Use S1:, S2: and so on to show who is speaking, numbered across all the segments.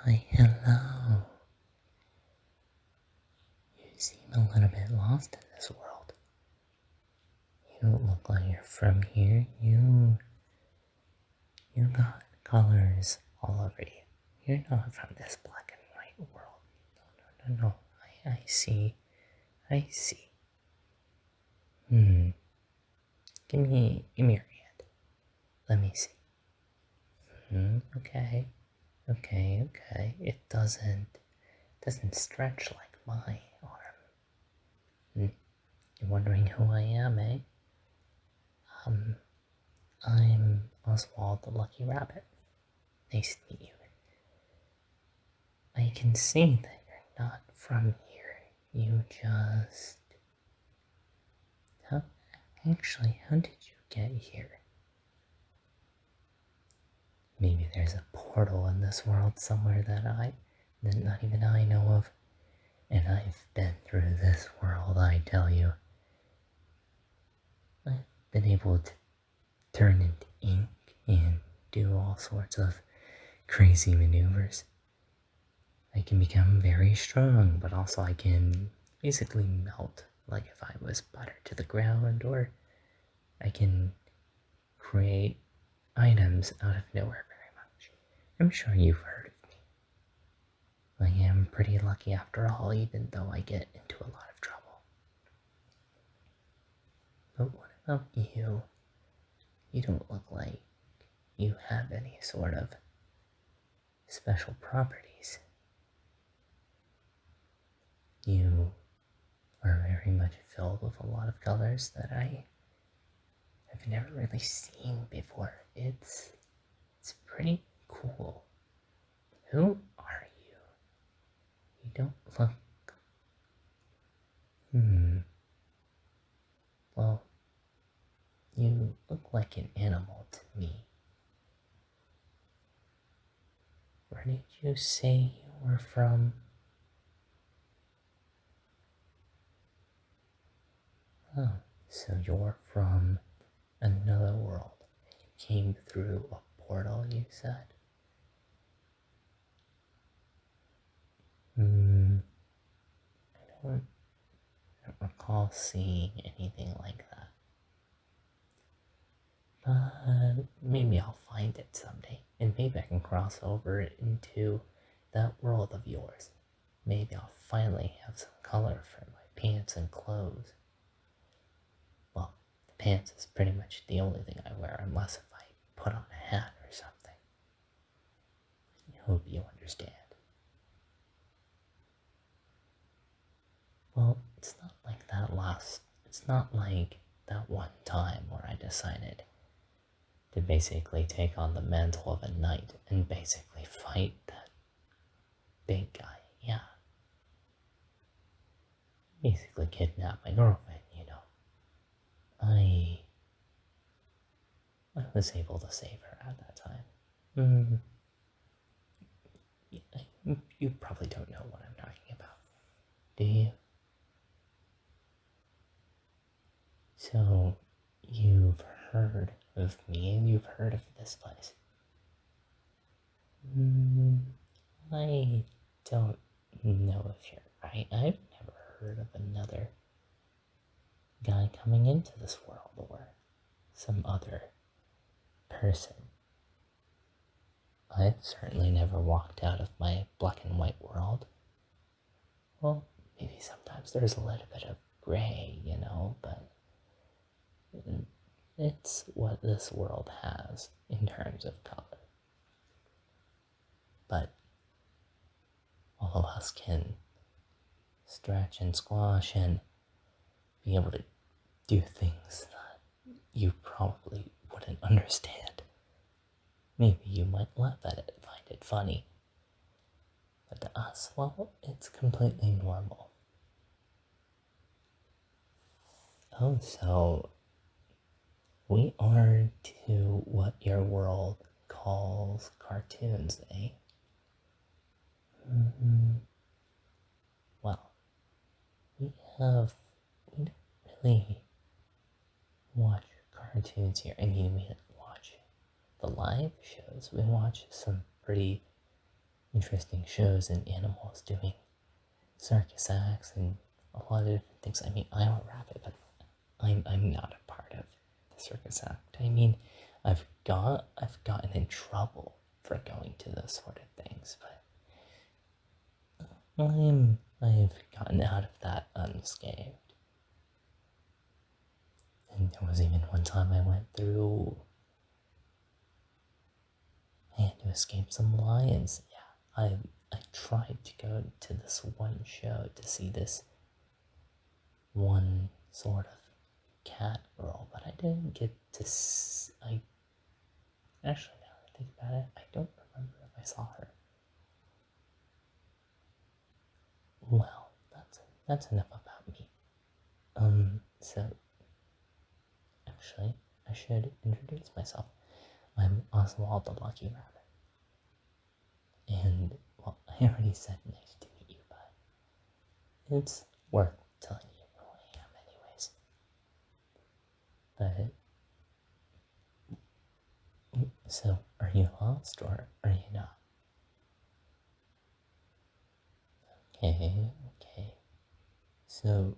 S1: Why, hello. You seem a little bit lost in this world. You don't look like you're from here. You got colors all over you. You're not from this black and white world. No. I see. I see. Give me your hand. Let me see. Okay. It doesn't stretch like my arm. You're wondering who I am, eh? I'm Oswald the Lucky Rabbit. Nice to meet you. I can see that you're not from here. You just... How... Actually, how did you get here? Maybe there's a portal in this world somewhere that not even I know of. And I've been through this world, I tell you. I've been able to turn into ink and do all sorts of crazy maneuvers. I can become very strong, but also I can basically melt, like if I was butter to the ground, or I can create items out of nowhere very much. I'm sure you've heard of me. I am pretty lucky after all, even though I get into a lot of trouble. But what about you? You don't look like you have any sort of special properties. You are very much filled with a lot of colors that I have never really seen before. It's pretty cool. Who are you? You don't look... Well, you look like an animal to me. Where did you say you were from? Oh, so you're from another world. You came through a portal, you said? I don't recall seeing anything like that. But maybe I'll find it someday, and maybe I can cross over into that world of yours. Maybe I'll finally have some color for my pants and clothes. Well, the pants is pretty much the only thing I wear, unless if I put on a hat or something. I hope you understand. Well, it's not like that one time where I decided to basically take on the mantle of a knight and basically fight that big guy, yeah. Basically kidnap my girlfriend, you know. I was able to save her at that time. You probably don't know what I'm talking about, do you? So, you've heard of me and you've heard of this place. I don't know if you're right. I've never heard of another guy coming into this world or some other person. I've certainly never walked out of my black and white world. Well, maybe sometimes there's a little bit of gray, you know, but it's what this world has in terms of color. But all of us can stretch and squash and be able to do things that you probably wouldn't understand. Maybe you might laugh at it, find it funny. But to us, well, it's completely normal. Oh, so we are to what your world calls cartoons, eh? Well, we don't really watch cartoons here. I mean, we watch the live shows. We watch some pretty interesting shows and animals doing circus acts and a lot of different things. I mean, I'm a rabbit, but I'm not a part of the circus act. I mean, I've gotten in trouble for going to those sort of things, but I've gotten out of that unscathed. And there was even one time I had to escape some lions. Yeah, I tried to go to this one show to see this one sort of cat girl, but I didn't get to. I actually, now that I think about it, I don't remember if I saw her. Well, that's enough about me. So actually, I should introduce myself. I'm Oswald the Lucky Rabbit, and well, I already said nice to meet you, but it's worth telling you who I am, anyways. But so, are you lost or are you not? Okay, okay. So,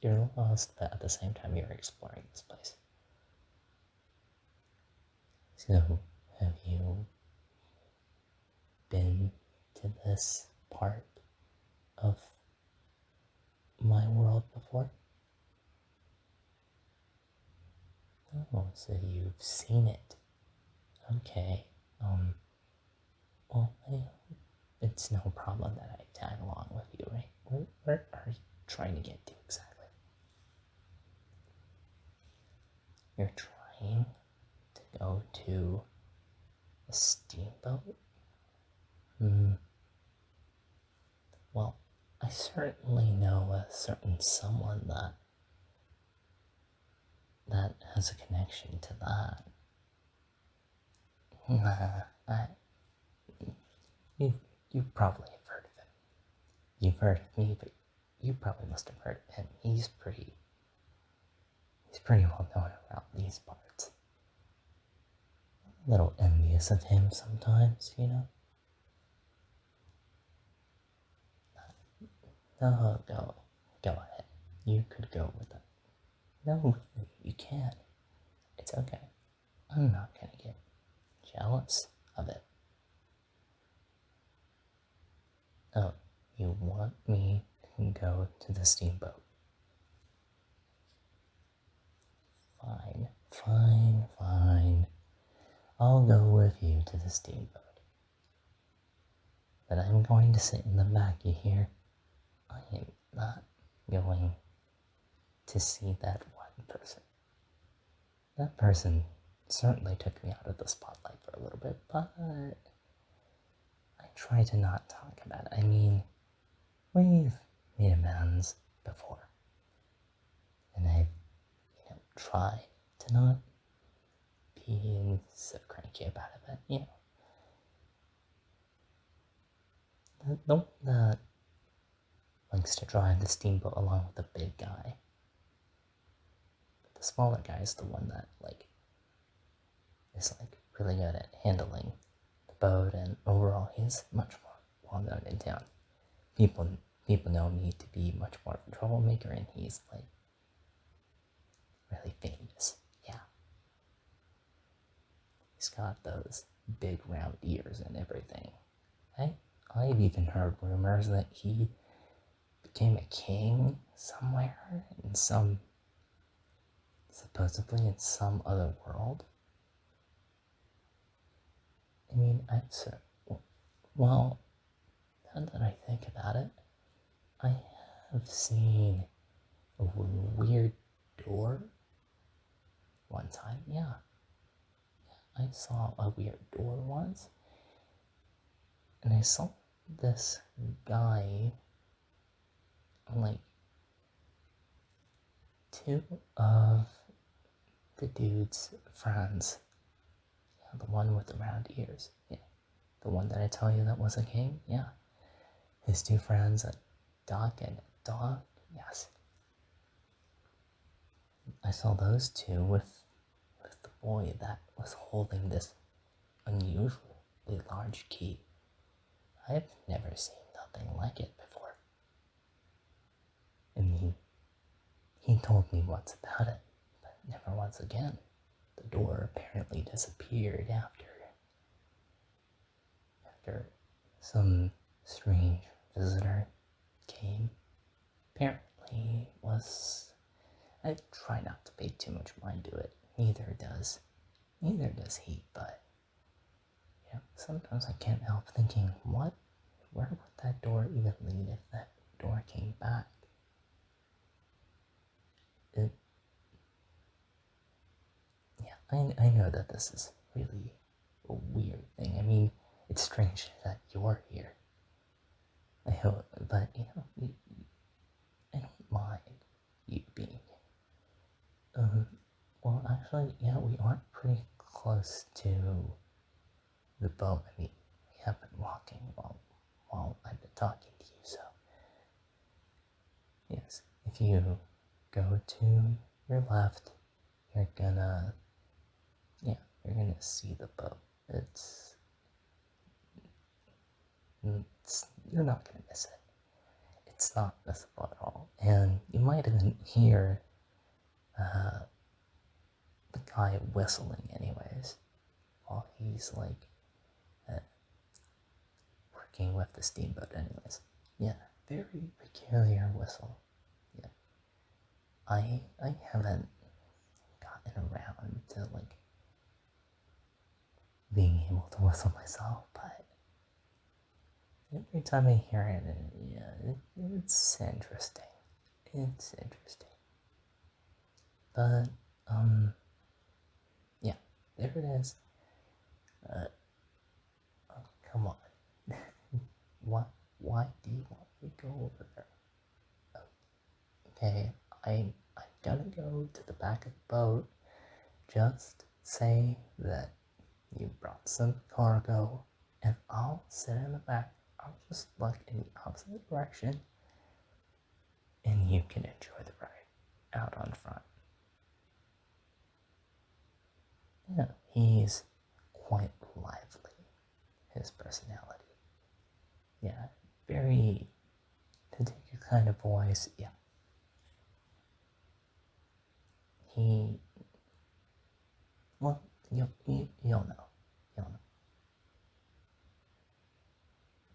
S1: you're lost, but at the same time, you're exploring this place. So, have you been to this part of my world before? Oh, so you've seen it. Okay. Well, it's no problem that I tag along with you, right? Where are you trying to get to exactly? You're trying to go to a steamboat? Well, I certainly know a certain someone that has a connection to that. Nah, you probably have heard of him. You've heard of me, but you probably must have heard of him. He's pretty well known around these parts. A little envious of him sometimes, you know? No, go ahead. You could go with it. No, really, you can. It's okay. I'm not gonna get jealous of it. Oh, you want me to go to the steamboat? Fine. I'll go with you to the steamboat. But I'm going to sit in the back, you hear? I am not going to see that one person. That person certainly took me out of the spotlight for a little bit, but I try to not talk about it. I mean, we've made amends before, and I've, tried to not be so cranky about it, but, the one that likes to drive the steamboat along with the big guy. But the smaller guy is the one that, is, really good at handling the boat, and overall, he's much more well known in town. People know me to be much more of a troublemaker, and he's, really famous. Yeah. He's got those big round ears and everything. I've even heard rumors that he became a king somewhere supposedly in some other world. I mean, well, now that I think about it, I have seen a weird door one time. Yeah, I saw a weird door once, and I saw this guy, two of the dude's friends. Yeah, the one with the round ears. Yeah, the one that I tell you that was a king. Yeah, his two friends, a duck and a dog. Yes, I saw those two with the boy that was holding this unusual incredibly large key. I've never seen nothing like it before. I mean, he told me once about it, but never once again. The door apparently disappeared after some strange visitor came. Apparently was... I try not to pay too much mind to it. Neither does he, but sometimes I can't help thinking, where would that door even lead if that door came back? I know that this is really a weird thing. I mean, it's strange that you're here. I hope, but I don't mind you being here. Well, actually, yeah, we are pretty close to the boat. I mean, we have been walking while I've been talking to you, so yes, if you go to your left, you're gonna see the boat. You're not gonna miss it. It's not missable at all. And you might even hear the guy whistling anyways, while he's like working with the steamboat anyways. Yeah, very peculiar whistle. Yeah. I haven't gotten around to like being able to whistle myself, but every time I hear it, it's interesting. It's interesting. But, yeah, there it is. Oh, come on. Why do you want me to go over there? Okay, I'm gonna go to the back of the boat. Just say that you brought some cargo, and I'll sit in the back. I'll just look in the opposite direction, and you can enjoy the ride out on front. Yeah, he's quite lively, his personality. Yeah, very particular kind of voice. Yeah. Well, you'll know. You'll know.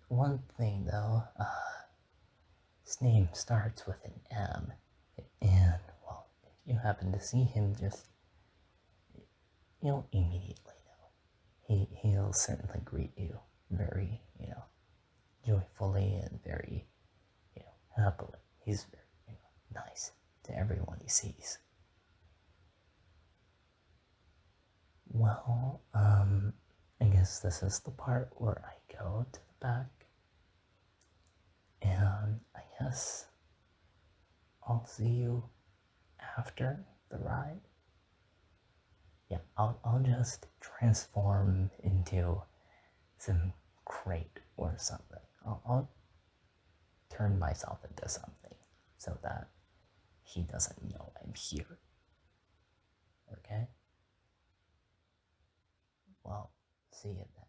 S1: One thing though, his name starts with an M, and well, if you happen to see him, you'll immediately know. He'll certainly greet you very, joyfully and very, happily. He's very, nice to everyone he sees. Well, I guess this is the part where I go to the back, and I guess I'll see you after the ride. Yeah, I'll just transform into some crate or something. I'll turn myself into something so that he doesn't know I'm here. Okay? Well, see you then.